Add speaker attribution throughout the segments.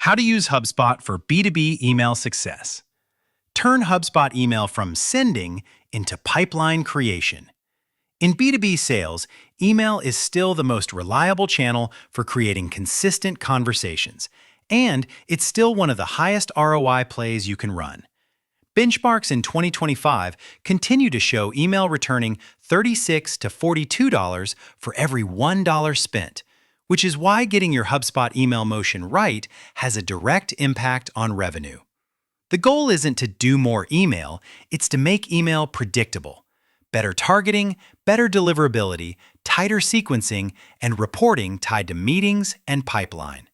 Speaker 1: How to use HubSpot for B2B email success. Turn HubSpot email from sending into pipeline creation. In B2B sales, email is still the most reliable channel for creating consistent conversations, and it's still one of the highest ROI plays you can run. Benchmarks in 2025 continue to show email returning $36 to $42 for every $1 spent, which is why getting your HubSpot email motion right has a direct impact on revenue. The goal isn't to do more email, it's to make email predictable. Better targeting, better deliverability, tighter sequencing, and reporting tied to meetings and pipeline.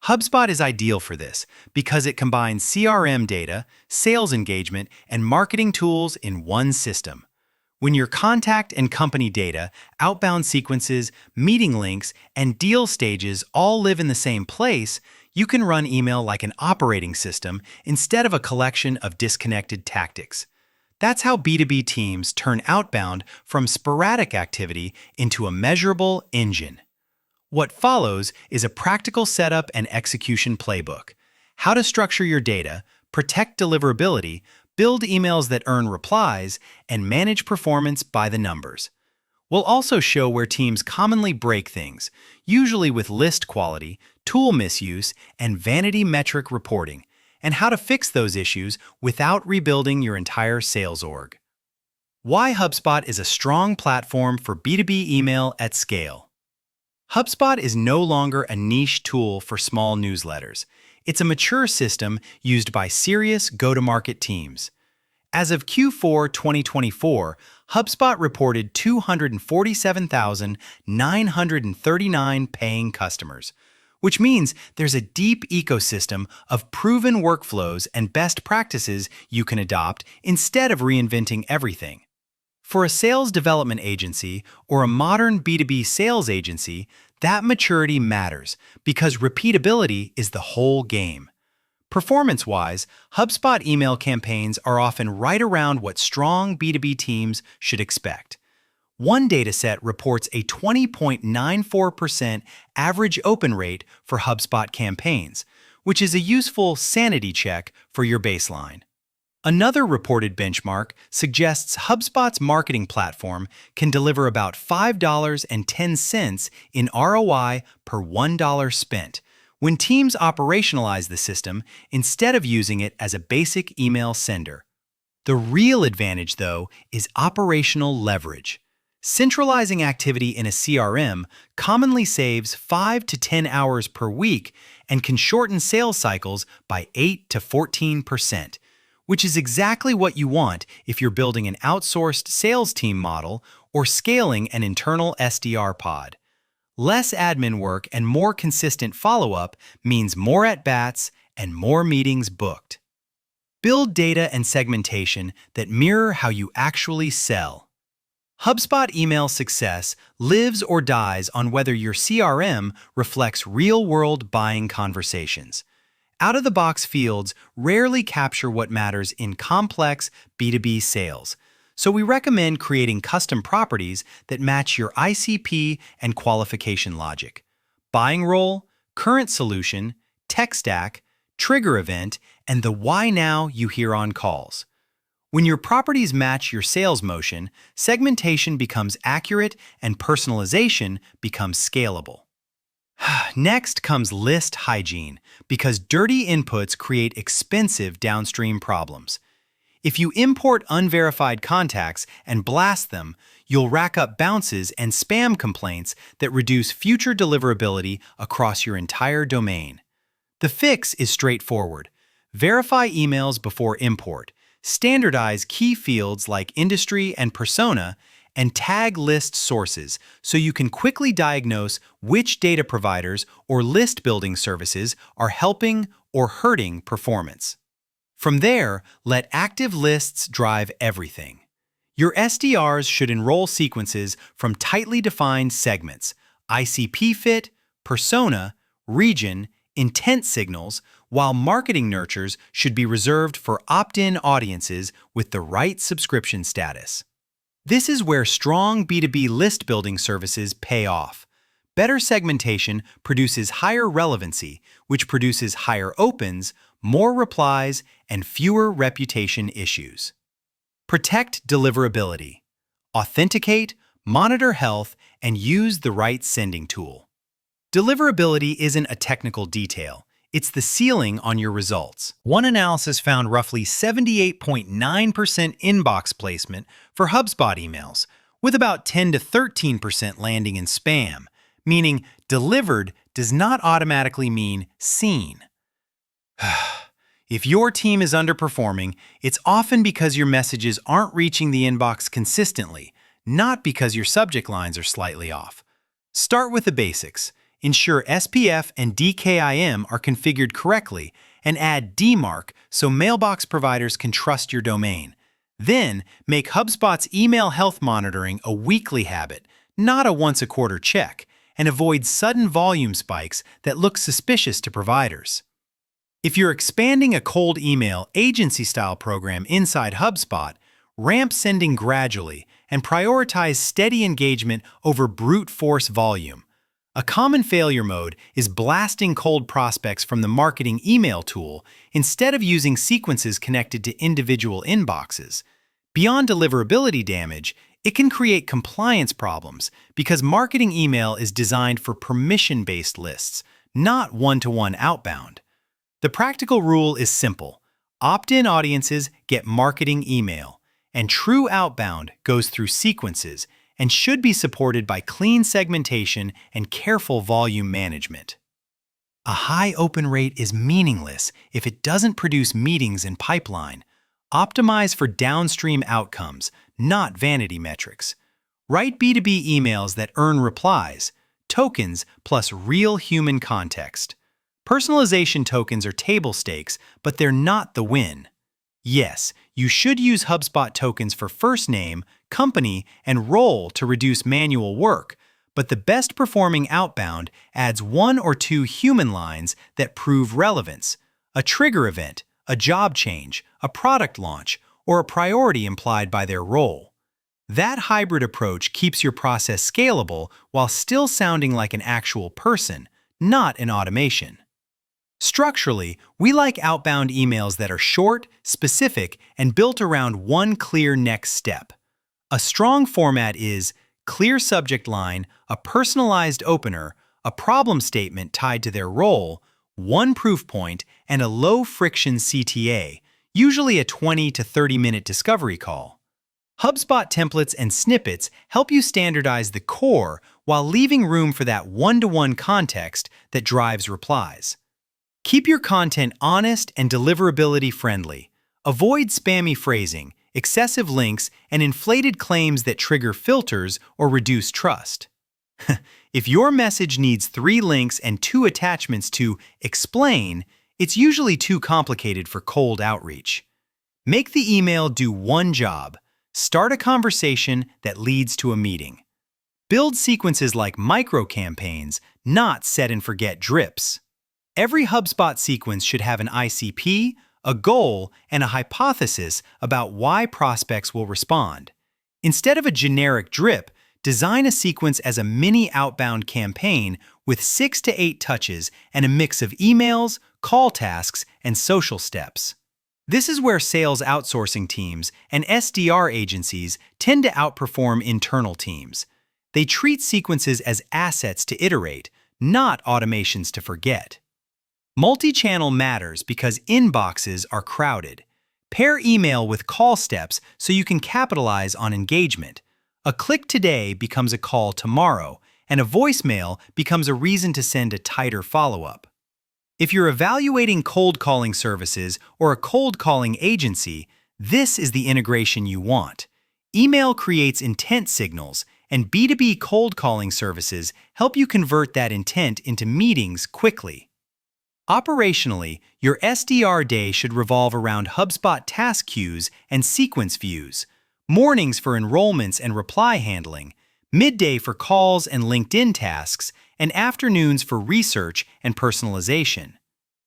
Speaker 1: HubSpot is ideal for this because it combines CRM data, sales engagement, and marketing tools in one system. When your contact and company data, outbound sequences, meeting links, and deal stages all live in the same place, you can run email like an operating system instead of a collection of disconnected tactics. That's how B2B teams turn outbound from sporadic activity into a measurable engine. What follows is a practical setup and execution playbook. How to structure your data, protect deliverability, build emails that earn replies, and manage performance by the numbers. We'll also show where teams commonly break things, usually with list quality, tool misuse, and vanity metric reporting, and how to fix those issues without rebuilding your entire sales org. Why HubSpot is a strong platform for B2B email at scale. HubSpot is no longer a niche tool for small newsletters. It's a mature system used by serious go-to-market teams. As of Q4 2024, HubSpot reported 247,939 paying customers, which means there's a deep ecosystem of proven workflows and best practices you can adopt instead of reinventing everything. For a sales development agency or a modern B2B sales agency, that maturity matters because repeatability is the whole game. Performance-wise, HubSpot email campaigns are often right around what strong B2B teams should expect. One dataset reports a 20.94% average open rate for HubSpot campaigns, which is a useful sanity check for your baseline. Another reported benchmark suggests HubSpot's marketing platform can deliver about $5.10 in ROI per $1 spent when teams operationalize the system instead of using it as a basic email sender. The real advantage, though, is operational leverage. Centralizing activity in a CRM commonly saves 5 to 10 hours per week and can shorten sales cycles by 8 to 14%. Which is exactly what you want if you're building an outsourced sales team model or scaling an internal SDR pod. Less admin work and more consistent follow-up means more at-bats and more meetings booked. Build data and segmentation that mirror how you actually sell. HubSpot email success lives or dies on whether your CRM reflects real-world buying conversations. Out-of-the-box fields rarely capture what matters in complex B2B sales, so we recommend creating custom properties that match your ICP and qualification logic. Buying role, current solution, tech stack, trigger event, and the why now you hear on calls. When your properties match your sales motion, segmentation becomes accurate and personalization becomes scalable. Next comes list hygiene, because dirty inputs create expensive downstream problems. If you import unverified contacts and blast them, you'll rack up bounces and spam complaints that reduce future deliverability across your entire domain. The fix is straightforward. Verify emails before import, standardize key fields like industry and persona, and tag list sources so you can quickly diagnose which data providers or list building services are helping or hurting performance. From there, let active lists drive everything. Your SDRs should enroll sequences from tightly defined segments, ICP fit, persona, region, intent signals, while marketing nurtures should be reserved for opt-in audiences with the right subscription status. This is where strong B2B list building services pay off. Better segmentation produces higher relevancy, which produces higher opens, more replies, and fewer reputation issues. Protect deliverability. Authenticate, monitor health, and use the right sending tool. Deliverability isn't a technical detail. It's the ceiling on your results. One analysis found roughly 78.9% inbox placement for HubSpot emails, with about 10 to 13% landing in spam, meaning delivered does not automatically mean seen. If your team is underperforming, it's often because your messages aren't reaching the inbox consistently, not because your subject lines are slightly off. Start with the basics. Ensure SPF and DKIM are configured correctly, and add DMARC so mailbox providers can trust your domain. Then, make HubSpot's email health monitoring a weekly habit, not a once-a-quarter check, and avoid sudden volume spikes that look suspicious to providers. If you're expanding a cold email agency-style program inside HubSpot, ramp sending gradually and prioritize steady engagement over brute force volume. A common failure mode is blasting cold prospects from the marketing email tool instead of using sequences connected to individual inboxes. Beyond deliverability damage, it can create compliance problems because marketing email is designed for permission-based lists, not one-to-one outbound. The practical rule is simple. Opt-in audiences get marketing email, and true outbound goes through sequences and should be supported by clean segmentation and careful volume management. A high open rate is meaningless if it doesn't produce meetings in pipeline. Optimize for downstream outcomes, not vanity metrics. Write B2B emails that earn replies, tokens plus real human context. Personalization tokens are table stakes, but they're not the win. Yes, you should use HubSpot tokens for first name, company, and role to reduce manual work, but the best performing outbound adds 1 or 2 human lines that prove relevance, a trigger event, a job change, a product launch, or a priority implied by their role. That hybrid approach keeps your process scalable while still sounding like an actual person, not an automation. Structurally, we like outbound emails that are short, specific, and built around one clear next step. A strong format is clear subject line, a personalized opener, a problem statement tied to their role, one proof point, and a low-friction CTA, usually a 20 to 30-minute discovery call. HubSpot templates and snippets help you standardize the core while leaving room for that one-to-one context that drives replies. Keep your content honest and deliverability friendly. Avoid spammy phrasing, excessive links, and inflated claims that trigger filters or reduce trust. If your message needs 3 links and 2 attachments to explain, it's usually too complicated for cold outreach. Make the email do one job. Start a conversation that leads to a meeting. Build sequences like micro-campaigns, not set-and-forget drips. Every HubSpot sequence should have an ICP, a goal, and a hypothesis about why prospects will respond. Instead of a generic drip, design a sequence as a mini outbound campaign with 6 to 8 touches and a mix of emails, call tasks, and social steps. This is where sales outsourcing teams and SDR agencies tend to outperform internal teams. They treat sequences as assets to iterate, not automations to forget. Multi-channel matters because inboxes are crowded. Pair email with call steps so you can capitalize on engagement. A click today becomes a call tomorrow, and a voicemail becomes a reason to send a tighter follow-up. If you're evaluating cold calling services or a cold calling agency, this is the integration you want. Email creates intent signals, and B2B cold calling services help you convert that intent into meetings quickly. Operationally, your SDR day should revolve around HubSpot task queues and sequence views, mornings for enrollments and reply handling, midday for calls and LinkedIn tasks, and afternoons for research and personalization.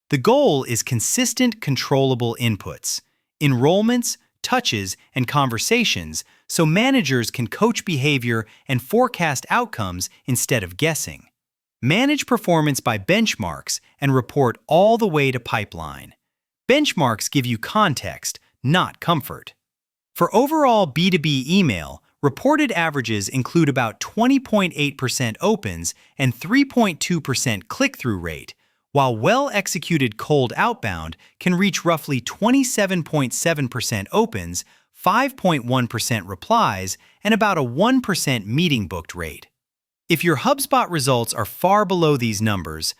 Speaker 1: The goal is consistent, controllable inputs, enrollments, touches, and conversations so managers can coach behavior and forecast outcomes instead of guessing. Manage performance by benchmarks and report all the way to pipeline. Benchmarks give you context, not comfort. For overall B2B email, reported averages include about 20.8% opens and 3.2% click-through rate, while well-executed cold outbound can reach roughly 27.7% opens, 5.1% replies, and about a 1% meeting booked rate. If your HubSpot results are far below these numbers,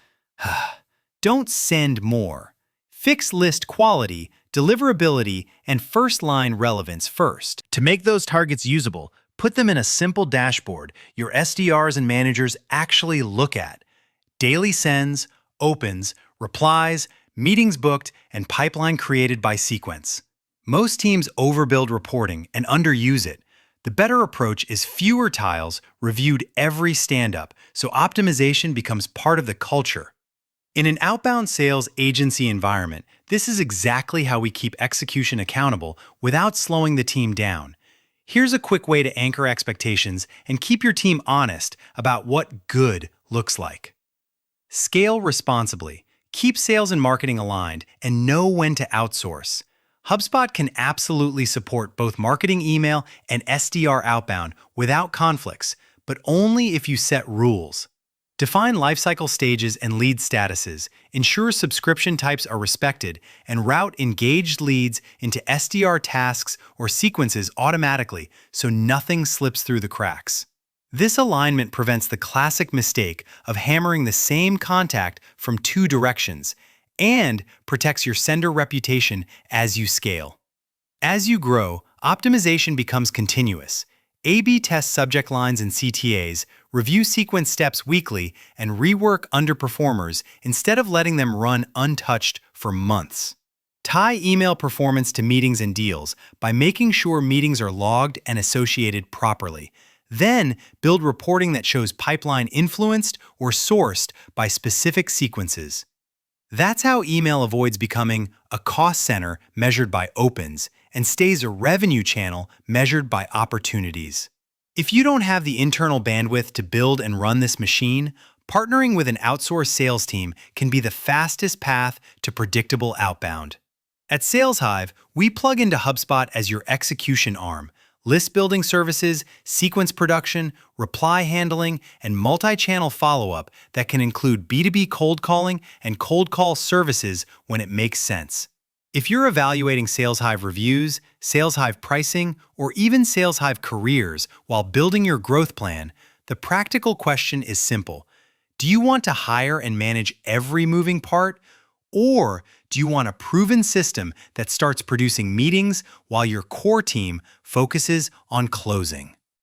Speaker 1: don't send more. Fix list quality, deliverability, and first-line relevance first. To make those targets usable, put them in a simple dashboard your SDRs and managers actually look at. Daily sends, opens, replies, meetings booked, and pipeline created by sequence. Most teams overbuild reporting and underuse it. The better approach is fewer tiles reviewed every stand-up, so optimization becomes part of the culture. In an outbound sales agency environment, this is exactly how we keep execution accountable without slowing the team down. Here's a quick way to anchor expectations and keep your team honest about what good looks like. Scale responsibly. Keep sales and marketing aligned and know when to outsource. HubSpot can absolutely support both marketing email and SDR outbound without conflicts, but only if you set rules. Define lifecycle stages and lead statuses, ensure subscription types are respected, and route engaged leads into SDR tasks or sequences automatically so nothing slips through the cracks. This alignment prevents the classic mistake of hammering the same contact from two directions, and protects your sender reputation as you scale. As you grow, optimization becomes continuous. A/B test subject lines and CTAs, review sequence steps weekly, and rework underperformers instead of letting them run untouched for months. Tie email performance to meetings and deals by making sure meetings are logged and associated properly. Then, build reporting that shows pipeline influenced or sourced by specific sequences. That's how email avoids becoming a cost center measured by opens and stays a revenue channel measured by opportunities. If you don't have the internal bandwidth to build and run this machine, partnering with an outsourced sales team can be the fastest path to predictable outbound. At SalesHive, we plug into HubSpot as your execution arm. List building services, sequence production, reply handling, and multi-channel follow-up that can include B2B cold calling and cold call services when it makes sense. If you're evaluating SalesHive reviews, SalesHive pricing, or even SalesHive careers while building your growth plan, the practical question is simple. Do you want to hire and manage every moving part? Or do you want a proven system that starts producing meetings while your core team focuses on closing?